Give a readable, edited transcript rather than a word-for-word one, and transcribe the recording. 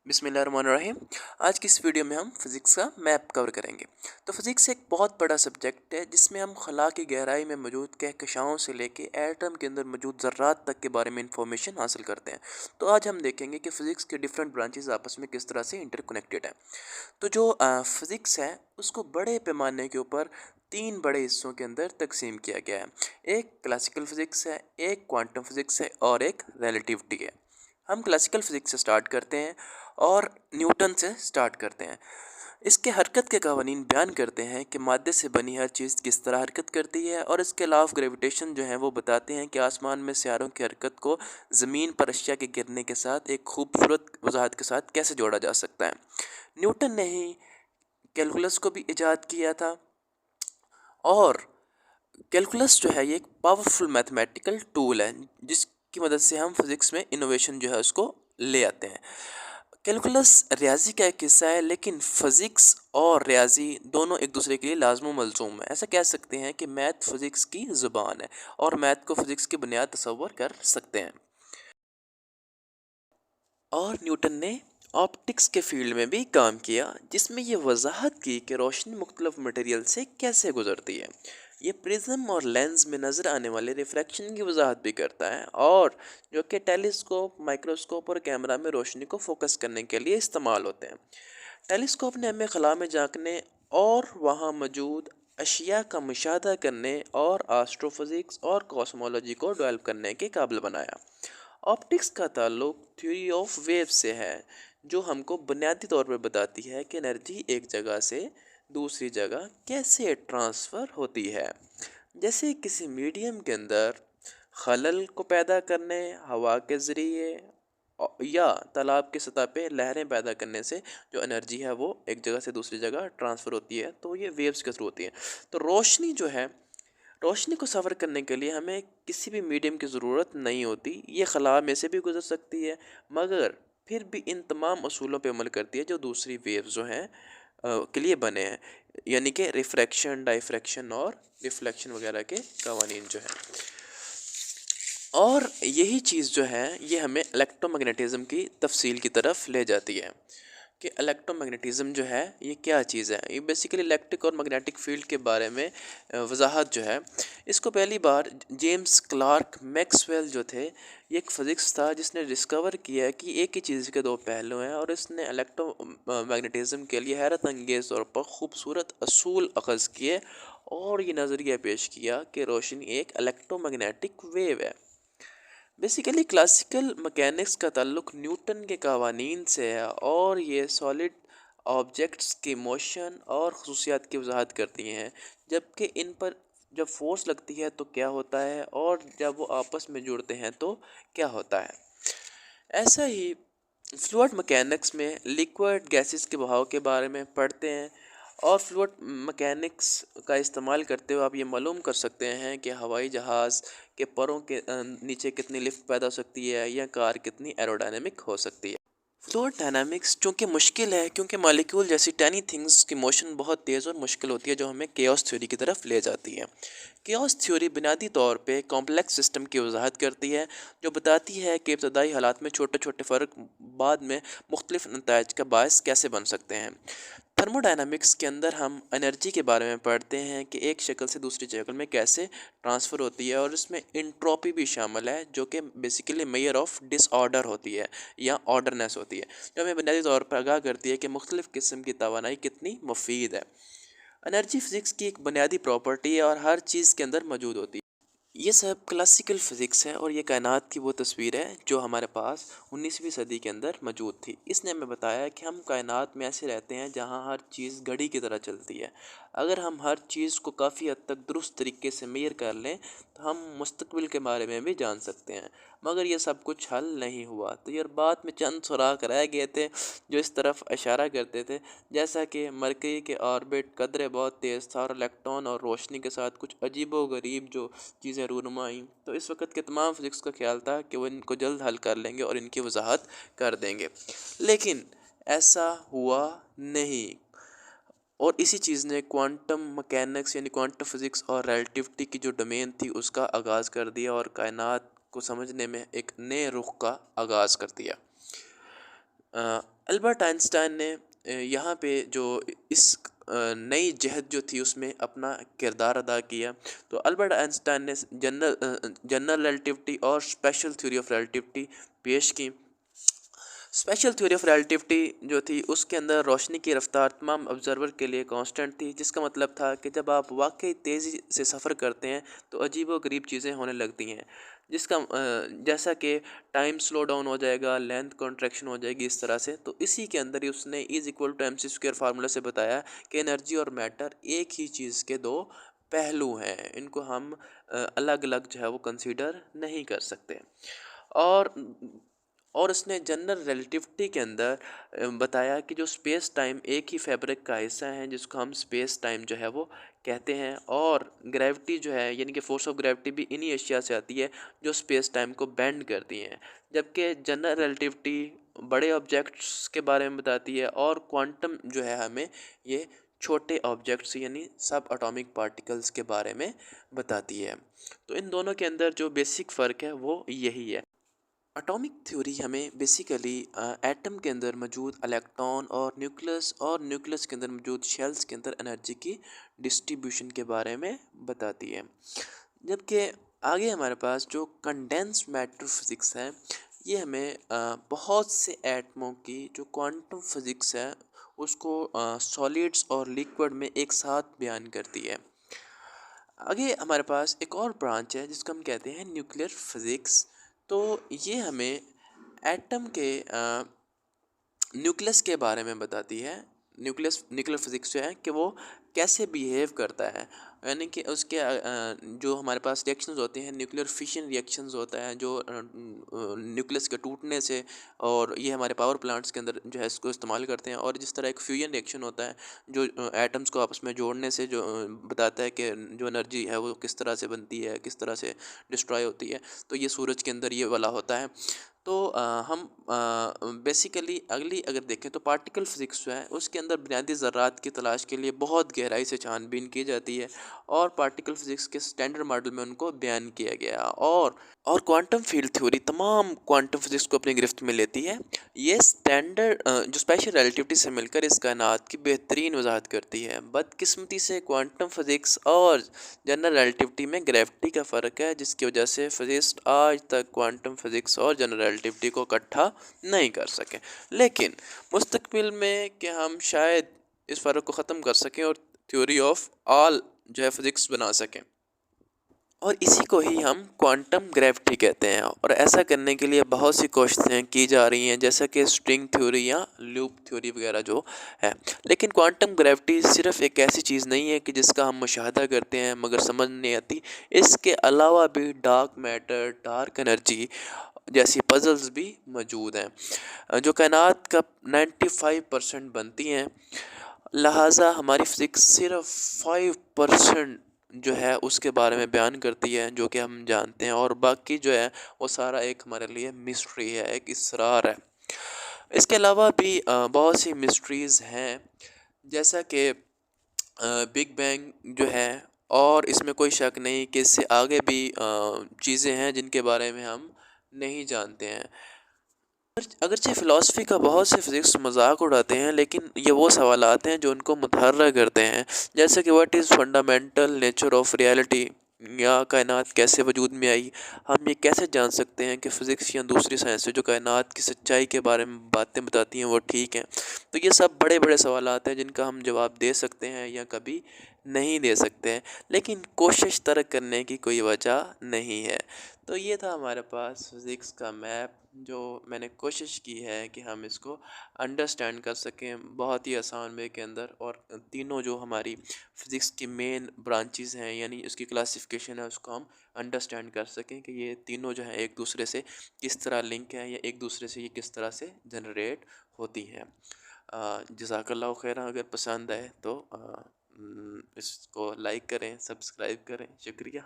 बिस्मिल्लाहिर्रहमानिर्रहीम। आज की इस वीडियो में हम फिज़िक्स का मैप कवर करेंगे। तो फिज़िक्स एक बहुत बड़ा सब्जेक्ट है जिसमें हम खला की गहराई में मौजूद कहकशाओं से लेके एटम के अंदर मौजूद ज़र्रात तक के बारे में इंफॉर्मेशन हासिल करते हैं। तो आज हम देखेंगे कि फ़िज़िक्स के डिफरेंट ब्रांचेस आपस में किस तरह से इंटरकनेक्टेड हैं। तो जो फिज़िक्स है उसको बड़े पैमाने के ऊपर तीन बड़े हिस्सों के अंदर तकसीम किया गया है। एक क्लासिकल फ़िज़िक्स है, एक क्वांटम फ़िज़िक्स है और एक रिलेटिविटी है। हम क्लासिकल फ़िज़िक्स से स्टार्ट करते हैं और न्यूटन से स्टार्ट करते हैं। इसके हरकत के कवानीन बयान करते हैं कि मादे से बनी हर चीज़ किस तरह हरकत करती है, और इसके अलावा ग्रेविटेशन जो है वो बताते हैं कि आसमान में सियारों की हरकत को ज़मीन पर अशिया के गिरने के साथ एक खूबसूरत वजाहत के साथ कैसे जोड़ा जा सकता है। न्यूटन ने ही कैलकुलस को भी ईजाद किया था, और कैलकुलस जो है ये एक पावरफुल मैथमेटिकल टूल है जिसकी मदद से हम फिज़िक्स में इनोवेशन जो है उसको ले आते हैं। कैलकुलस रियाजी का एक हिस्सा है, लेकिन फ़िज़िक्स और रियाजी दोनों एक दूसरे के लिए लाज़िम व मलज़ूम है। ऐसा कह सकते हैं कि मैथ फ़िज़िक्स की ज़ुबान है और मैथ को फ़िज़िक्स की बुनियाद तसव्वुर कर सकते हैं। और न्यूटन ने ऑप्टिक्स के फील्ड में भी काम किया, जिसमें ये वजाहत की कि रोशनी मुख्तलिफ मटेरियल से कैसे गुजरती है। ये प्रिज्म और लेंस में नज़र आने वाले रिफ्रैक्शन की वजाहत भी करता है, और जो कि टेलीस्कोप, माइक्रोस्कोप और कैमरा में रोशनी को फोकस करने के लिए इस्तेमाल होते हैं। टेलीस्कोप ने हमें खला में झांकने और वहाँ मौजूद अशिया का मुशाहदा करने और एस्ट्रोफिज़िक्स और कॉस्मोलॉजी को डेवलप करने के काबिल बनाया। ऑप्टिक्स का ताल्लुक थ्योरी ऑफ वेव से है, जो हमको बुनियादी तौर पर बताती है कि एनर्जी एक जगह से दूसरी जगह कैसे ट्रांसफ़र होती है। जैसे किसी मीडियम के अंदर खलल को पैदा करने हवा के ज़रिए या तालाब की सतह पे लहरें पैदा करने से जो एनर्जी है वो एक जगह से दूसरी जगह ट्रांसफ़र होती है, तो ये वेव्स के थ्रू होती है। तो रोशनी जो है, रोशनी को सफ़र करने के लिए हमें किसी भी मीडियम की ज़रूरत नहीं होती। ये खला में से भी गुजर सकती है, मगर फिर भी इन तमाम असूलों पे अमल करती है जो दूसरी वेव्स जो हैं के लिए बने हैं, यानी कि रिफ्रैक्शन, डाइफ्रैक्शन और रिफ्लेक्शन वगैरह के कवानीन जो हैं। और यही चीज़ जो है ये हमें इलेक्ट्रोमैग्नेटिज़्म की तफसील की तरफ ले जाती है कि इलेक्ट्रोमैग्नेटिज़्म जो है ये क्या चीज़ है। ये बेसिकली इलेक्ट्रिक और मैग्नेटिक फील्ड के बारे में वजाहत जो है, इसको पहली बार जेम्स क्लार्क मैक्सवेल जो थे, ये एक फ़िज़िक्स था जिसने डिस्कवर किया कि एक ही चीज़ के दो पहलू हैं, और इसने इलेक्ट्रोमैग्नेटिज़्म के लिए हैरत अंगेज़ तौर पर खूबसूरत असूल अखज़ किए और ये नज़रिया पेश किया कि रोशनी एक इलेक्ट्रोमैग्नेटिक वेव है। बेसिकली क्लासिकल मैकेनिक्स का ताल्लुक न्यूटन के कवानीन से है, और ये सॉलिड ऑब्जेक्ट्स की मोशन और खसूसियात की वजाहत करती हैं, जबकि इन पर जब फोर्स लगती है तो क्या होता है, और जब वो आपस में जुड़ते हैं तो क्या होता है। ऐसा ही फ्लूइड मैकेनिक्स में लिक्विड गैसेस के बहाव के बारे में पढ़ते हैं, और फ्लूइड मैकेनिक्स का इस्तेमाल करते हुए आप ये मालूम कर सकते हैं कि हवाई जहाज़ के परों के नीचे कितनी लिफ्ट पैदा हो सकती है, या कार कितनी एरोडायनेमिक हो सकती है। फ्लूइड डायनामिक्स चूँकि मुश्किल है, क्योंकि मॉलिक्यूल जैसी टैनी थिंग्स की मोशन बहुत तेज़ और मुश्किल होती है, जो हमें केओस थ्योरी की तरफ ले जाती है। केओस थ्योरी बुनियादी तौर पे कॉम्प्लेक्स सिस्टम की वजाहत करती है, जो बताती है कि इब्तदाई हालात में छोटे छोटे फ़र्क बाद में मुख्तलिफ नताइज का बायस कैसे बन सकते हैं। थर्मोडायनामिक्स के अंदर हम एनर्जी के बारे में पढ़ते हैं कि एक शक्ल से दूसरी शक्ल में कैसे ट्रांसफ़र होती है, और इसमें इंट्रोपी भी शामिल है, जो कि बेसिकली मेजर ऑफ डिसऑर्डर होती है या ऑर्डरनेस होती है, जो हमें बुनियादी तौर पर आगाह करती है कि मुख्तलिफ़ किस्म की तवानाई कितनी मुफीद है। एनर्जी फ़िज़िक्स की एक बुनियादी प्रॉपर्टी है और हर चीज़ के अंदर मौजूद होती है। ये सब क्लासिकल फ़िज़िक्स है, और ये कायनात की वो तस्वीर है जो हमारे पास 19वीं सदी के अंदर मौजूद थी। इसने हमें बताया कि हम कायनात में ऐसे रहते हैं जहाँ हर चीज़ घड़ी की तरह चलती है। अगर हम हर चीज़ को काफ़ी हद तक दुरुस्त तरीके से मेज़र कर लें तो हम मुस्तकबिल के बारे में भी जान सकते हैं, मगर ये सब कुछ हल नहीं हुआ। तो ये बात में चंद सुराग रह गए थे जो इस तरफ इशारा करते थे, जैसा कि मरकरी के ऑर्बिट कदरे बहुत तेज़ था, और इलेक्ट्रॉन और रोशनी के साथ कुछ अजीबो गरीब जो चीज़ें रूनुमा आईं। तो इस वक्त के तमाम फिज़िक्स का ख्याल था कि वो इनको जल्द हल कर लेंगे और इनकी वजाहत कर देंगे, लेकिन ऐसा हुआ नहीं। और इसी चीज़ ने क्वांटम मैकेनिक्स यानी क्वांटम फिज़िक्स और रिलेटिविटी की जो डोमेन थी उसका आगाज़ कर दिया, और कायनात को समझने में एक नए रुख का आगाज़ कर दिया। البرٹ آئنسٹائن نے یہاں پہ جو اس نئی جہد جو تھی اس میں اپنا کردار ادا کیا. تو البرٹ آئنسٹائن نے جنرل ریلیٹیوٹی اور اسپیشل تھیوری آف ریلیٹیوٹی پیش کی. اسپیشل تھیوری آف ریلیٹیوٹی جو تھی اس کے اندر روشنی کی رفتار تمام آبزرور کے لیے کانسٹنٹ تھی، جس کا مطلب تھا کہ جب آپ واقعی تیزی سے سفر کرتے ہیں تو عجیب و غریب چیزیں ہونے لگتی ہیں، جس کا جیسا کہ ٹائم سلو ڈاؤن ہو جائے گا، لینتھ کنٹریکشن ہو جائے گی اس طرح سے. تو اسی کے اندر ہی اس نے E=mc² فارمولہ سے بتایا کہ انرجی اور میٹر ایک ہی چیز کے دو پہلو ہیں، ان کو ہم الگ الگ جو ہے وہ کنسیڈر نہیں کر سکتے. اور اس نے جنرل ریلیٹیوٹی کے اندر بتایا کہ جو اسپیس ٹائم ایک ہی فیبرک کا حصہ ہیں، جس کو ہم اسپیس ٹائم جو ہے وہ کہتے ہیں، اور گریوٹی جو ہے یعنی کہ فورس آف گریوٹی بھی انہی اشیاء سے آتی ہے جو اسپیس ٹائم کو بینڈ کرتی ہیں. جبکہ جنرل ریلیٹیوٹی بڑے آبجیکٹس کے بارے میں بتاتی ہے، اور کوانٹم جو ہے ہمیں یہ چھوٹے آبجیکٹس یعنی سب اٹامک پارٹیکلز کے بارے میں بتاتی ہے. تو ان دونوں کے اندر جو بیسک فرق ہے وہ یہی ہے. اٹامک تھیوری ہمیں بیسیکلی ایٹم کے اندر موجود الیکٹران اور نیوکلس کے اندر موجود شیلز کے اندر انرجی کی ڈسٹریبیوشن کے بارے میں بتاتی ہے. جبکہ آگے ہمارے پاس جو کنڈینس میٹر فزکس ہے، یہ ہمیں بہت سے ایٹموں کی جو کوانٹم فزکس ہے اس کو سالیڈس اور لیکوڈ میں ایک ساتھ بیان کرتی ہے. آگے ہمارے پاس ایک اور برانچ ہے جس کو ہم کہتے ہیں نیوکلیر فزکس. تو یہ ہمیں ایٹم کے نیوکلس کے بارے میں بتاتی ہے. نیوکلیر فزکس جو ہے کہ وہ کیسے بیہیو کرتا ہے، یعنی کہ اس کے جو ہمارے پاس ریئیکشنز ہوتے ہیں، نیوکلیر فیشن ریئیکشنز ہوتا ہے جو نیوکلس کے ٹوٹنے سے، اور یہ ہمارے پاور پلانٹس کے اندر جو ہے اس کو استعمال کرتے ہیں. اور جس طرح ایک فیوژن ریئیکشن ہوتا ہے جو ایٹمز کو آپس میں جوڑنے سے جو بتاتا ہے کہ جو انرجی ہے وہ کس طرح سے بنتی ہے، کس طرح سے ڈسٹرائے ہوتی ہے. تو یہ سورج کے اندر یہ والا ہوتا ہے. تو ہم بیسیکلی اگر دیکھیں تو پارٹیکل فزکس جو ہے اس کے اندر بنیادی ذرات کی تلاش کے لیے بہت گہرائی سے چھان بین کی جاتی ہے، اور پارٹیکل فزکس کے اسٹینڈرڈ ماڈل میں ان کو بیان کیا گیا. اور کوانٹم فیلڈ تھیوری تمام کوانٹم فزکس کو اپنی گرفت میں لیتی ہے. یہ اسٹینڈرڈ جو اسپیشل ریلیٹیوٹی سے مل کر اس کائنات کی بہترین وضاحت کرتی ہے. بدقسمتی سے کوانٹم فزکس اور جنرل ریلیٹیوٹی میں گریوٹی کا فرق ہے، جس کی وجہ سے فزسٹ آج تک کوانٹم فزکس اور جنرل ریلیٹیوٹی کو اکٹھا نہیں کر سکے. لیکن مستقبل میں کہ ہم شاید اس فرق کو ختم کر سکیں اور تھیوری آف آل جو ہے فزکس بنا سکیں، اور اسی کو ہی ہم کوانٹم گریوٹی کہتے ہیں. اور ایسا کرنے کے لیے بہت سی کوششیں کی جا رہی ہیں، جیسا کہ اسٹرنگ تھیوری یا لوپ تھیوری وغیرہ جو ہے. لیکن کوانٹم گریوٹی صرف ایک ایسی چیز نہیں ہے کہ جس کا ہم مشاہدہ کرتے ہیں مگر سمجھ نہیں آتی. اس کے علاوہ بھی ڈارک میٹر، ڈارک انرجی جیسی پزلز بھی موجود ہیں جو کائنات کا 95% بنتی ہیں. لہٰذا ہماری فزکس صرف 5% جو ہے اس کے بارے میں بیان کرتی ہے جو کہ ہم جانتے ہیں، اور باقی جو ہے وہ سارا ایک ہمارے لیے مسٹری ہے، ایک اسرار ہے. اس کے علاوہ بھی بہت سی مسٹریز ہیں، جیسا کہ بگ بینگ جو ہے، اور اس میں کوئی شک نہیں کہ اس سے آگے بھی چیزیں ہیں جن کے بارے میں ہم نہیں جانتے ہیں. اگرچہ فلاسفی کا بہت سے فزکس مذاق اڑاتے ہیں، لیکن یہ وہ سوالات ہیں جو ان کو متحرک کرتے ہیں، جیسے کہ what is fundamental nature of reality, یا کائنات کیسے وجود میں آئی. ہم یہ کیسے جان سکتے ہیں کہ فزکس یا دوسری سائنس جو کائنات کی سچائی کے بارے میں باتیں بتاتی ہیں وہ ٹھیک ہیں. تو یہ سب بڑے بڑے سوالات ہیں جن کا ہم جواب دے سکتے ہیں یا کبھی نہیں دے سکتے ہیں، لیکن کوشش ترک کرنے کی کوئی وجہ نہیں ہے. تو یہ تھا ہمارے پاس فزکس کا میپ، جو میں نے کوشش کی ہے کہ ہم اس کو انڈرسٹینڈ کر سکیں بہت ہی آسان وے کے اندر، اور تینوں جو ہماری فزکس کی مین برانچز ہیں یعنی اس کی کلاسیفیکیشن ہے اس کو ہم انڈرسٹینڈ کر سکیں کہ یہ تینوں جو ہیں ایک دوسرے سے کس طرح لنک ہیں، یا ایک دوسرے سے یہ کس طرح سے جنریٹ ہوتی ہیں. جزاک اللہ خیرہ. اگر پسند آئے تو اس کو لائک کریں، سبسکرائب کریں. شکریہ.